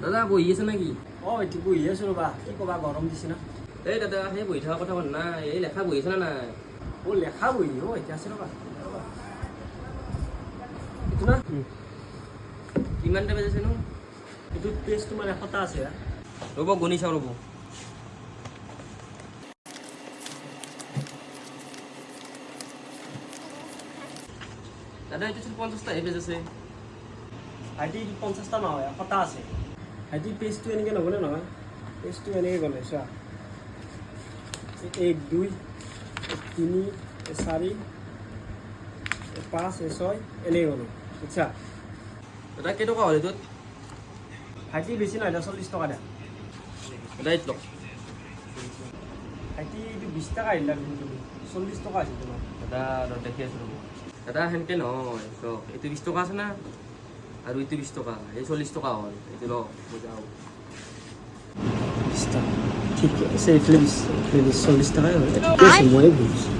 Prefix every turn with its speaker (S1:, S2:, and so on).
S1: দাদা বহি আছে নাকি?
S2: এইটো বহি আছো ৰ'বা, কি ক'বা গৰম দিছে না।
S1: এই দাদা সেই বহি থকা কথা না, এই লেখা বহি আছে না নাই?
S2: লেখা বহি এতিয়া আছে ৰ'বা। এইটো না
S1: কিমান টাইম আছে নো?
S2: এইটো পেজ তোমাৰ 100টা আছে।
S1: ৰ'ব গণি চাওঁ ৰ'ব। দাদা এইটো 50টা পেজ আছে।
S2: ভাইটি 50টা নহয়, 100টা আছে। ভাইটি পেজটো এনেকৈ নগ'লে নহয়, পেজটো এনেকৈ গ'লে চোৱা 1 2 3 4 5 6 এনেকৈ গ'লো বুজিছা।
S1: দাদা কেইটকা হ'ল এইটোত?
S2: ভাইটি বেছি নহয়, 40 টকা দিয়া।
S1: দাদা এইটো লওক।
S2: ভাইটি এইটো 20 টকা আহিলা তুমি 40 টকা আছিল তোমাৰ।
S1: দাদা দেখি আছোঁ ৰ'ব। দাদা সেনেকৈ নহয় চক, এইটো 20 টকা আছে না আৰু এইটো 20 টকা, এই 40 টকা হ'ল। এইটো লওক বুজাও।
S2: 20 টকা ঠিক আছে, এইফালে 40 টকাই হয়। ময়ে বুজিছোঁ।